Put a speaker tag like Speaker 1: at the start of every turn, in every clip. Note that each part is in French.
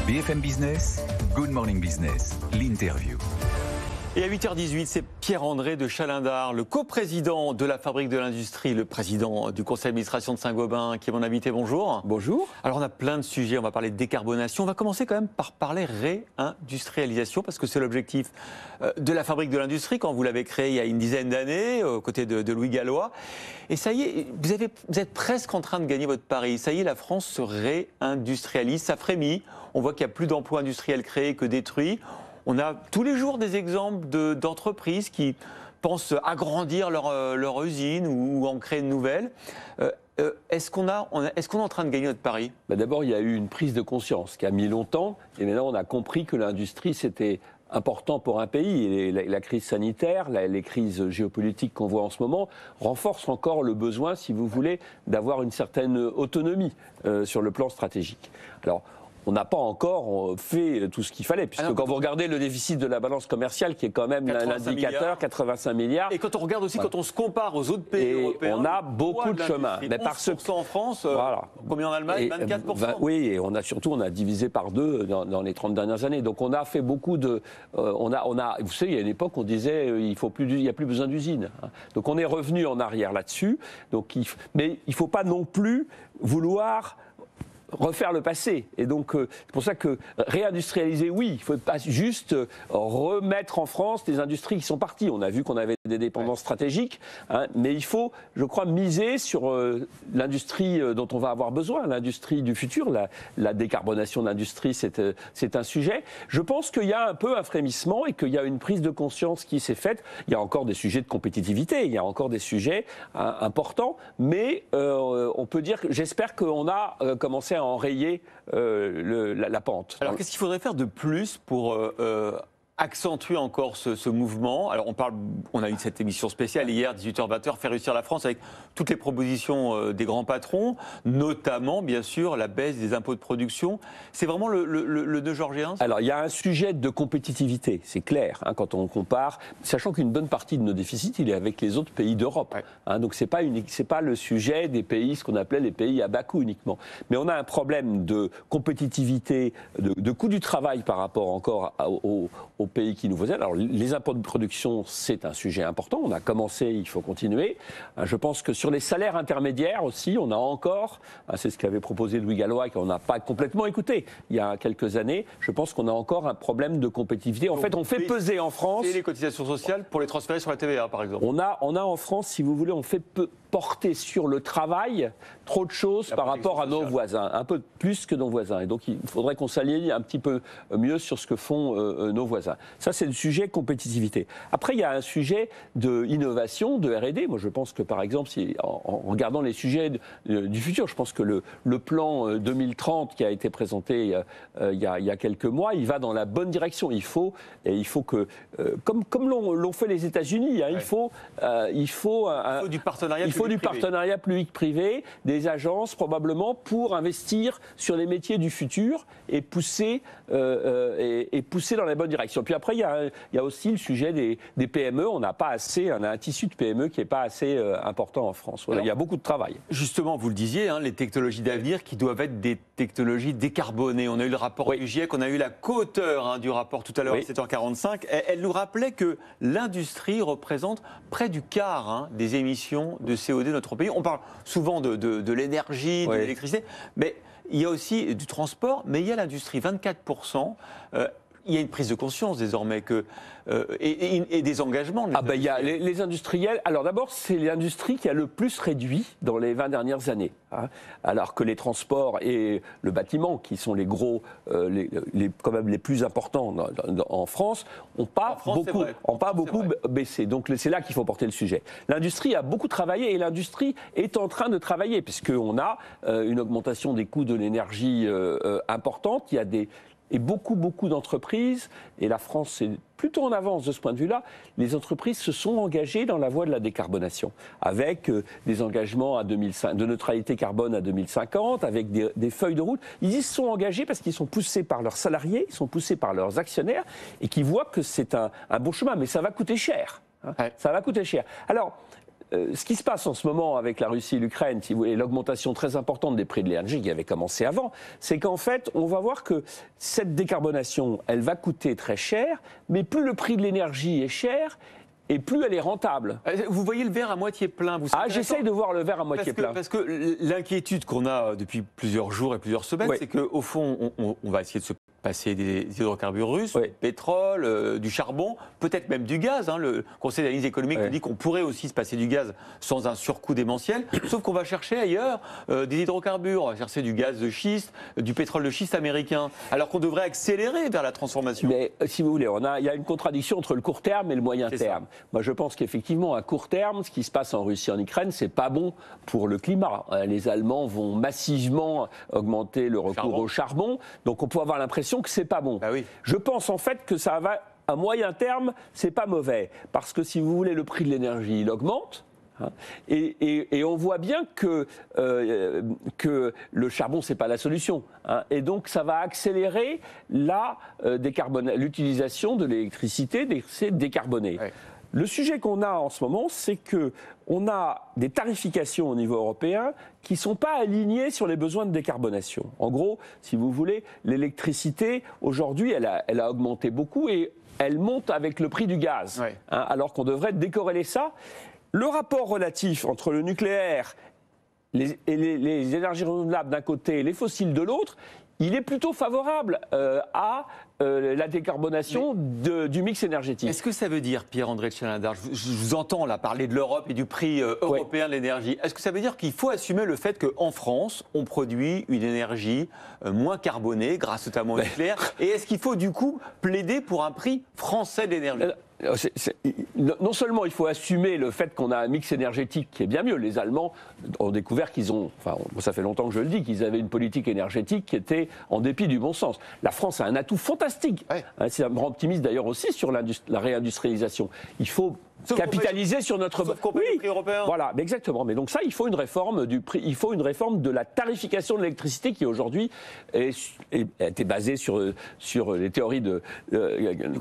Speaker 1: BFM Business, Good Morning Business, l'interview.
Speaker 2: Et à 8h18, c'est Pierre-André de Chalindar, le coprésident de la Fabrique de l'Industrie, le président du conseil d'administration de Saint-Gobain, qui est mon invité. Bonjour.
Speaker 3: Bonjour.
Speaker 2: Alors on a plein de sujets, on va parler de décarbonation. On va commencer quand même par parler réindustrialisation, parce que c'est l'objectif de la Fabrique de l'Industrie, quand vous l'avez créée il y a une dizaine d'années, aux côtés de Louis Gallois. Et ça y est, vous êtes presque en train de gagner votre pari. Ça y est, la France se réindustrialise, ça frémit. On voit qu'il n'y a plus d'emplois industriels créés que détruits. On a tous les jours des exemples d'entreprises qui pensent agrandir leur usine ou en créer une nouvelle. Est-ce qu'on est en train de gagner notre pari ?
Speaker 3: D'abord, il y a eu une prise de conscience qui a mis longtemps. Et maintenant, on a compris que l'industrie, c'était important pour un pays. Et la crise sanitaire, les crises géopolitiques qu'on voit en ce moment renforcent encore le besoin, si vous voulez, d'avoir une certaine autonomie sur le plan stratégique. Alors, on n'a pas encore fait tout ce qu'il fallait, puisque quand vous regardez le déficit de la balance commerciale, qui est quand même l'indicateur, 85 milliards.
Speaker 2: Et quand on regarde aussi, quand on se compare aux autres pays européens,
Speaker 3: on a beaucoup de chemin.
Speaker 2: Mais parce que en France, combien en Allemagne, 24%.
Speaker 3: Oui, et on a divisé par deux dans les 30 dernières années. Donc on a fait beaucoup de... vous savez, il y a une époque, on disait il n'y a plus besoin d'usines. Donc on est revenu en arrière là-dessus. Mais il ne faut pas non plus vouloir refaire le passé. Et donc, c'est pour ça que réindustrialiser, oui, il ne faut pas juste remettre en France des industries qui sont parties. On a vu qu'on avait des dépendances stratégiques, mais il faut, je crois, miser sur l'industrie dont on va avoir besoin, l'industrie du futur. La décarbonation de l'industrie, c'est un sujet. Je pense qu'il y a un peu un frémissement et qu'il y a une prise de conscience qui s'est faite. Il y a encore des sujets de compétitivité, il y a encore des sujets importants, mais on peut dire que j'espère qu'on a commencé à enrayer la pente.
Speaker 2: Alors qu'est-ce qu'il faudrait faire de plus pour accentuer encore ce mouvement? Alors on a eu cette émission spéciale hier, 18h-20h, faire réussir la France avec toutes les propositions des grands patrons, notamment bien sûr la baisse des impôts de production. C'est vraiment le nœud gorgien?
Speaker 3: Alors il y a un sujet de compétitivité, c'est clair, quand on compare, sachant qu'une bonne partie de nos déficits, il est avec les autres pays d'Europe. Ouais. Donc c'est pas le sujet des pays, ce qu'on appelait les pays à bas coût uniquement. Mais on a un problème de compétitivité, de coût du travail par rapport encore aux pays qui nous voisins. Alors les impôts de production, c'est un sujet important. On a commencé, il faut continuer. Je pense que sur les salaires intermédiaires aussi, on a encore, c'est ce qu'avait proposé Louis Gallois et qu'on n'a pas complètement écouté il y a quelques années, je pense qu'on a encore un problème de compétitivité. En fait, on fait peser en France...
Speaker 2: Et les cotisations sociales pour les transférer sur la TVA, par exemple.
Speaker 3: On a en France, si vous voulez, on fait porter sur le travail trop de choses par rapport à nos voisins, un peu plus que nos voisins. Et donc, il faudrait qu'on s'aligne un petit peu mieux sur ce que font nos voisins. Ça, c'est le sujet compétitivité. Après, il y a un sujet d'innovation, de R&D. Moi, je pense que, par exemple, en regardant les sujets du futur, je pense que le plan 2030 qui a été présenté il y a quelques mois, il va dans la bonne direction. Il faut que, comme l'ont fait les États-Unis, il faut
Speaker 2: du partenariat.
Speaker 3: Il faut du partenariat public-privé, des agences probablement pour investir sur les métiers du futur et pousser dans la bonne direction. Puis après, il y a aussi le sujet des PME. On n'a pas assez, on a un tissu de PME qui n'est pas assez important en France. Voilà, il y a beaucoup de travail.
Speaker 2: Justement, vous le disiez, les technologies d'avenir qui doivent être des technologies décarbonées. On a eu le rapport du GIEC, on a eu la co-auteure du rapport tout à l'heure à 7h45. Elle nous rappelait que l'industrie représente près du quart des émissions de CO2 de notre pays. On parle souvent de l'énergie, de l'électricité, mais il y a aussi du transport, mais il y a l'industrie, 24%. Il y a une prise de conscience désormais et des engagements.
Speaker 3: Il y a les industriels. Alors d'abord, c'est l'industrie qui a le plus réduit dans les 20 dernières années. Alors que les transports et le bâtiment, qui sont les gros, quand même les plus importants en France, n'ont pas beaucoup baissé. Donc c'est là qu'il faut porter le sujet. L'industrie a beaucoup travaillé et l'industrie est en train de travailler, puisqu'on a une augmentation des coûts de l'énergie importante. Il y a beaucoup d'entreprises, et la France est plutôt en avance de ce point de vue-là, les entreprises se sont engagées dans la voie de la décarbonation, avec des engagements de neutralité carbone à 2050, avec des feuilles de route. Ils y sont engagés parce qu'ils sont poussés par leurs salariés, ils sont poussés par leurs actionnaires, et qui voient que c'est un bon chemin, mais ça va coûter cher. Ça va coûter cher. Alors, ce qui se passe en ce moment avec la Russie et l'Ukraine, si vous voulez, l'augmentation très importante des prix de l'énergie qui avait commencé avant, c'est qu'en fait, on va voir que cette décarbonation, elle va coûter très cher, mais plus le prix de l'énergie est cher, et plus elle est rentable.
Speaker 2: Vous voyez le verre à moitié plein.
Speaker 3: J'essaye de voir le verre à moitié plein.
Speaker 2: Parce que l'inquiétude qu'on a depuis plusieurs jours et plusieurs semaines, c'est qu'au fond, on va essayer de se passer des hydrocarbures russes, du pétrole, du charbon, peut-être même du gaz. Le Conseil d'analyse économique dit qu'on pourrait aussi se passer du gaz sans un surcoût démentiel, sauf qu'on va chercher ailleurs des hydrocarbures, on va chercher du gaz de schiste, du pétrole de schiste américain, alors qu'on devrait accélérer vers la transformation.
Speaker 3: Mais si vous voulez, il y a une contradiction entre le court terme et le moyen terme. Moi, je pense qu'effectivement, à court terme, ce qui se passe en Russie et en Ukraine, c'est pas bon pour le climat. Les Allemands vont massivement augmenter le recours au charbon, donc on peut avoir l'impression que c'est pas bon. Je pense en fait que ça va à moyen terme, c'est pas mauvais, parce que si vous voulez, le prix de l'énergie, il augmente. Et on voit bien que le charbon, c'est pas la solution. Et donc, ça va accélérer l'utilisation de l'électricité décarbonée. Le sujet qu'on a en ce moment, c'est qu'on a des tarifications au niveau européen qui ne sont pas alignées sur les besoins de décarbonation. En gros, si vous voulez, l'électricité, aujourd'hui, elle a augmenté beaucoup et elle monte avec le prix du gaz, alors qu'on devrait décorréler ça. Le rapport relatif entre le nucléaire et les énergies renouvelables d'un côté et les fossiles de l'autre, il est plutôt favorable à la décarbonation du mix énergétique.
Speaker 2: Est-ce que ça veut dire, Pierre-André de Chalendar, je vous entends là parler de l'Europe et du prix européen de l'énergie, est-ce que ça veut dire qu'il faut assumer le fait qu'en France, on produit une énergie moins carbonée grâce notamment au nucléaire, et est-ce qu'il faut du coup plaider pour un prix français d'énergie ?
Speaker 3: Non seulement il faut assumer le fait qu'on a un mix énergétique qui est bien mieux. Les Allemands ont découvert qu'ils ont, ça fait longtemps que je le dis, qu'ils avaient une politique énergétique qui était en dépit du bon sens. La France a un atout fantastique. Ça me rend optimiste d'ailleurs aussi sur la réindustrialisation. Il faut capitaliser sur notre...
Speaker 2: Sauf qu'on paye le prix européen.
Speaker 3: Voilà, exactement. Mais donc ça, il faut une réforme du prix, il faut une réforme de la tarification de l'électricité qui aujourd'hui était basée sur les théories de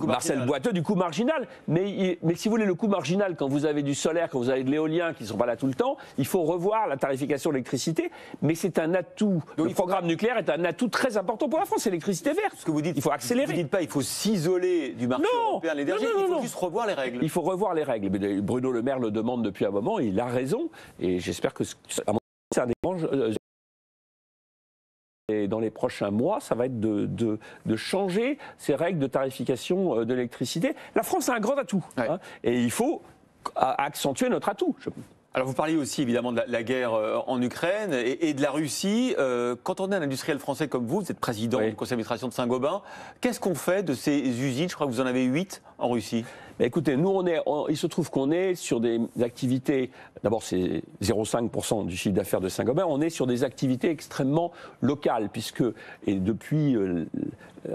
Speaker 3: Marcel Boiteux du coût marginal. Mais si vous voulez, le coût marginal, quand vous avez du solaire, quand vous avez de l'éolien qui ne sont pas là tout le temps, il faut revoir la tarification de l'électricité. Mais c'est un atout. Donc, le programme nucléaire est un atout très important pour la France. C'est l'électricité verte.
Speaker 2: Ce que vous dites,
Speaker 3: il faut accélérer.
Speaker 2: Vous ne dites pas il faut s'isoler du marché européen de l'énergie, il faut juste revoir les règles.
Speaker 3: Il faut revoir les règles. Bruno Le Maire le demande depuis un moment, et il a raison. Et j'espère que c'est un échange. Et dans les prochains mois, ça va être de changer ces règles de tarification de l'électricité. La France a un grand atout, et il faut accentuer notre atout.
Speaker 2: Alors vous parliez aussi évidemment de la guerre en Ukraine et de la Russie. Quand on est un industriel français comme vous êtes président du conseil d'administration de Saint-Gobain, qu'est-ce qu'on fait de ces usines ? Je crois que vous en avez 8 en Russie.
Speaker 3: Écoutez, nous, il se trouve qu'on est sur des activités, d'abord c'est 0,5% du chiffre d'affaires de Saint-Gobain, on est sur des activités extrêmement locales, et depuis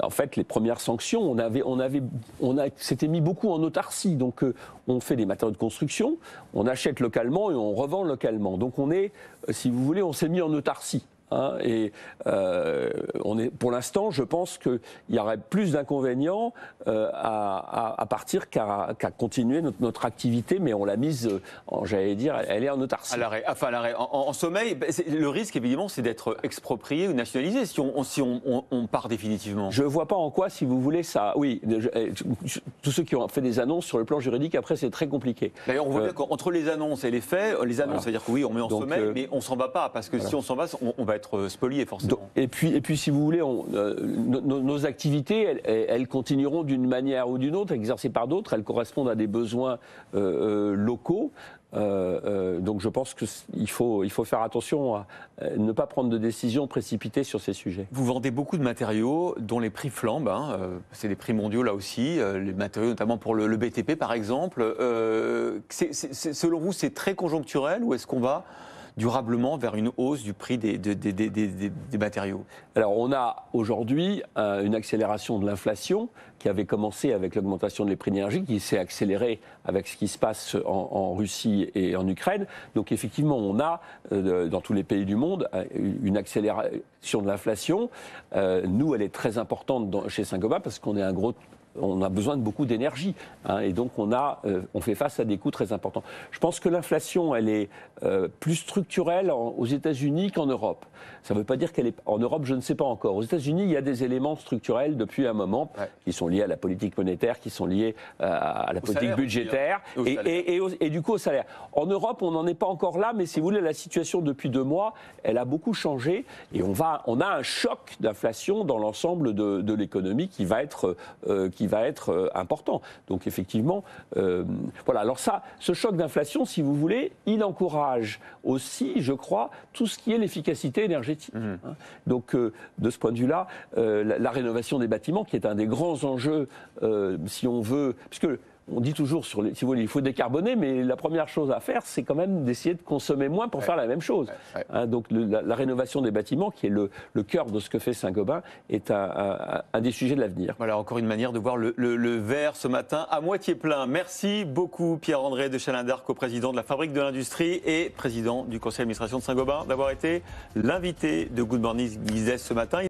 Speaker 3: en fait les premières sanctions, on s'était mis beaucoup en autarcie, donc on fait des matériaux de construction, on achète localement et on revend localement. Donc on est, si vous voulez, on s'est mis en autarcie. Pour l'instant, je pense qu'il y aurait plus d'inconvénients à partir qu'à continuer notre activité, mais on l'a mise, j'allais dire, elle est en autarcie.
Speaker 2: À l'arrêt, en sommeil. Le risque, évidemment, c'est d'être exproprié ou nationalisé si on part définitivement.
Speaker 3: Je ne vois pas en quoi, si vous voulez, ça... Oui, tous ceux qui ont fait des annonces sur le plan juridique, après, c'est très compliqué.
Speaker 2: D'ailleurs, on voit bien qu'entre les annonces et les faits, les annonces, ça veut dire que oui, on met en sommeil, mais on ne s'en va pas, parce que si on s'en va, on va être spolié forcément.
Speaker 3: Et puis si vous voulez, nos activités, elles continueront d'une manière ou d'une autre, exercées par d'autres, elles correspondent à des besoins locaux. Donc je pense qu'il faut faire attention à ne pas prendre de décisions précipitées sur ces sujets.
Speaker 2: Vous vendez beaucoup de matériaux dont les prix flambent, c'est des prix mondiaux là aussi, les matériaux notamment pour le BTP par exemple. Selon vous, c'est très conjoncturel ou est-ce qu'on va durablement vers une hausse du prix des matériaux?
Speaker 3: Alors on a aujourd'hui une accélération de l'inflation qui avait commencé avec l'augmentation des prix de l'énergie, qui s'est accélérée avec ce qui se passe en Russie et en Ukraine. Donc effectivement, on a dans tous les pays du monde une accélération de l'inflation. Nous, elle est très importante chez Saint-Gobain parce qu'on est un gros on a besoin de beaucoup d'énergie, hein, et donc on fait face à des coûts très importants. Je pense que l'inflation, elle est plus structurelle aux États-Unis qu'en Europe. Ça ne veut pas dire qu'elle est en Europe, je ne sais pas encore. Aux États-Unis, il y a des éléments structurels depuis un moment qui sont liés à la politique monétaire, qui sont liés à la politique budgétaire et du coup au salaire. En Europe, on n'en est pas encore là, mais si vous voulez, la situation depuis 2 mois, elle a beaucoup changé et on a un choc d'inflation dans l'ensemble de l'économie qui va être important. Donc effectivement, voilà. Alors ce choc d'inflation, si vous voulez, il encourage aussi, je crois, tout ce qui est l'efficacité énergétique. Donc de ce point de vue-là, la rénovation des bâtiments, qui est un des grands enjeux, si on veut, puisque on dit toujours, si vous voulez, il faut décarboner, mais la première chose à faire, c'est quand même d'essayer de consommer moins pour faire la même chose. Hein, donc la rénovation des bâtiments, qui est le cœur de ce que fait Saint-Gobain, est un des sujets de l'avenir.
Speaker 2: Voilà, encore une manière de voir le verre ce matin à moitié plein. Merci beaucoup Pierre-André de Chalindar, coprésident de la Fabrique de l'Industrie et président du conseil d'administration de Saint-Gobain, d'avoir été l'invité de Good Morning Business ce matin.